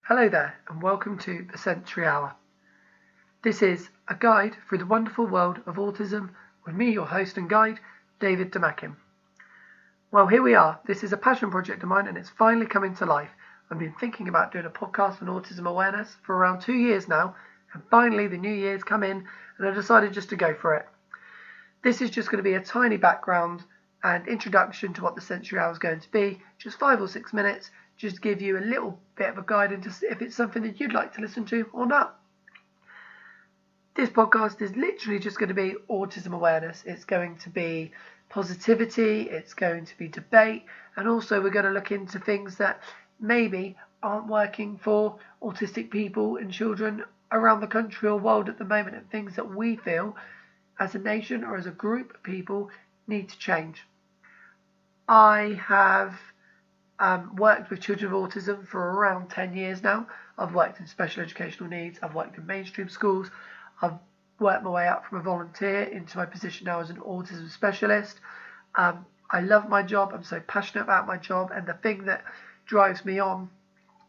Hello there and welcome to the Sensory Hour. This is a guide through the wonderful world of autism with me, your host and guide, David Demakin. Well, here we are. This is a passion project of mine and it's finally coming to life. I've been thinking about doing a podcast on autism awareness for around 2 years now, and finally the new year's come in and I decided just to go for it. This is just going to be a tiny background and introduction to what the Sensory Hour is going to be, just 5 or 6 minutes, just to give you a little bit of a guide into if it's something that you'd like to listen to or not. This podcast is literally just going to be autism awareness. It's going to be positivity, it's going to be debate, and also we're going to look into things that maybe aren't working for autistic people and children around the country or world at the moment, and things that we feel as a nation or as a group of people need to change. I have worked with children with autism for around 10 years now. I've worked in special educational needs, I've worked in mainstream schools, I've worked my way up from a volunteer into my position now as an autism specialist. I love my job, I'm so passionate about my job, and the thing that drives me on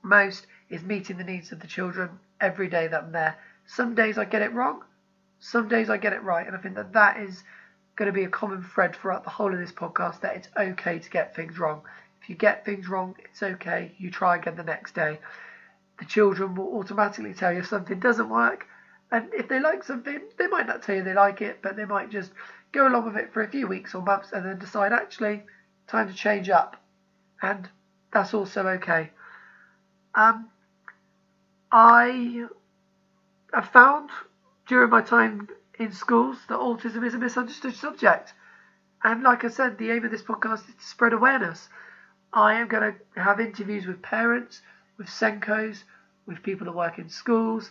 most is meeting the needs of the children every day that I'm there. Some days I get it wrong, some days I get it right, and I think that that is going to be a common thread throughout the whole of this podcast, that it's okay to get things wrong. If you get things wrong, it's okay. You try again the next day. The children will automatically tell you if something doesn't work. And if they like something, they might not tell you they like it, but they might just go along with it for a few weeks or months and then decide, actually, time to change up. And that's also okay. I have found during my time in schools that autism is a misunderstood subject. And like I said, the aim of this podcast is to spread awareness. I am going to have interviews with parents, with Senkos, with people that work in schools,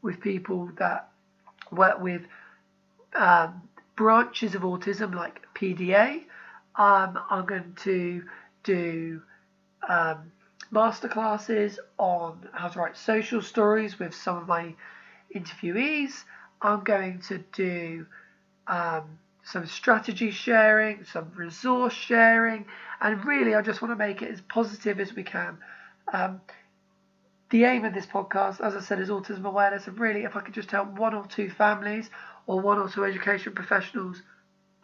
with people that work with branches of autism like PDA. I'm going to do masterclasses on how to write social stories with some of my interviewees. I'm going to do some strategy sharing, some resource sharing, and really I just want to make it as positive as we can. The aim of this podcast, as I said, is autism awareness, and really if I could just help 1 or 2 families or 1 or 2 education professionals,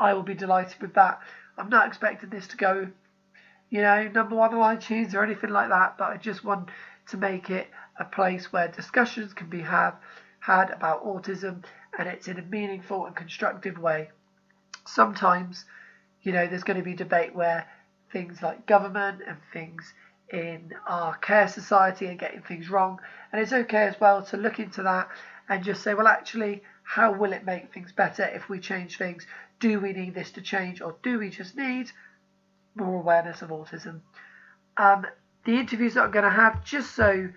I will be delighted with that. I'm not expecting this to go, number 1 on iTunes or anything like that, but I just want to make it a place where discussions can be had about autism, and it's in a meaningful and constructive way. Sometimes, there's going to be debate where things like government and things in our care society are getting things wrong, and it's okay as well to look into that and just say, well, actually, how will it make things better if we change things? Do we need this to change, or do we just need more awareness of autism? The interviews that I'm going to have, just so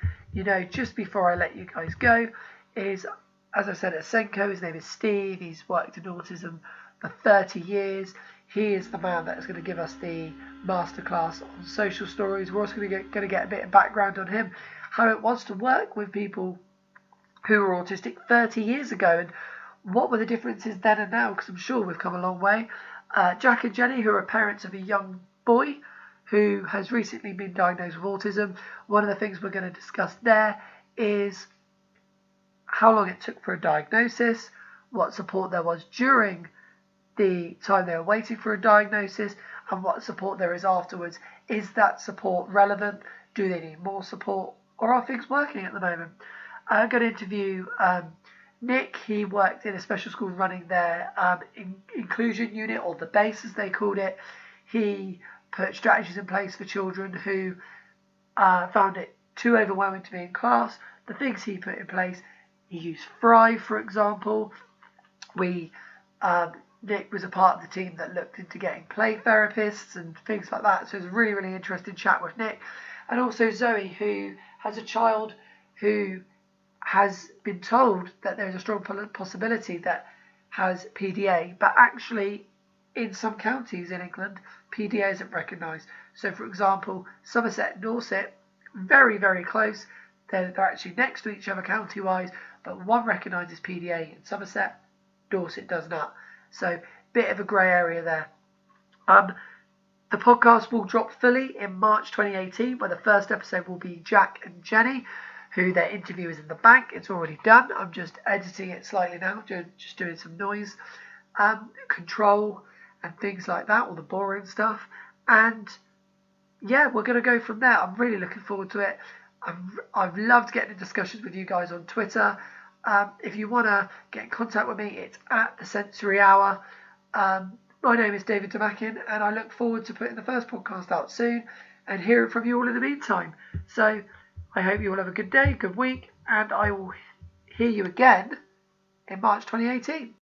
just before I let you guys go, is, as I said, a Senko. His name is Steve. He's worked in autism for 30 years. He is the man that is going to give us the masterclass on social stories. We're also going to get a bit of background on him, how it was to work with people who were autistic 30 years ago, and what were the differences then and now, because I'm sure we've come a long way. Jack and Jenny, who are parents of a young boy who has recently been diagnosed with autism. One of the things we're going to discuss there is how long it took for a diagnosis, what support there was during the time they were waiting for a diagnosis, and what support there is afterwards. Is that support relevant? Do they need more support, or are things working at the moment? I'm going to interview Nick. He worked in a special school running their inclusion unit, or the base as they called it. He put strategies in place for children who found it too overwhelming to be in class. The things he put in place, he used Thrive, for example. Nick was a part of the team that looked into getting play therapists and things like that. So it was a really, really interesting chat with Nick. And also Zoe, who has a child who has been told that there's a strong possibility that has PDA, but actually in some counties in England, PDA isn't recognised. So for example, Somerset and Dorset, very, very close. They're actually next to each other county-wise, but one recognises PDA in Somerset, Dorset does not. So, bit of a grey area there. The podcast will drop fully in March 2018, where the first episode will be Jack and Jenny, who their interview is in the bank. It's already done. I'm just editing it slightly now, just doing some noise control and things like that, all the boring stuff. And yeah, we're going to go from there. I'm really looking forward to it. I've loved getting in discussions with you guys on Twitter. If you want to get in contact with me, it's at the Sensory Hour. My name is David Demakin, and I look forward to putting the first podcast out soon and hearing from you all in the meantime. So I hope you all have a good day, good week, and I will hear you again in March 2018.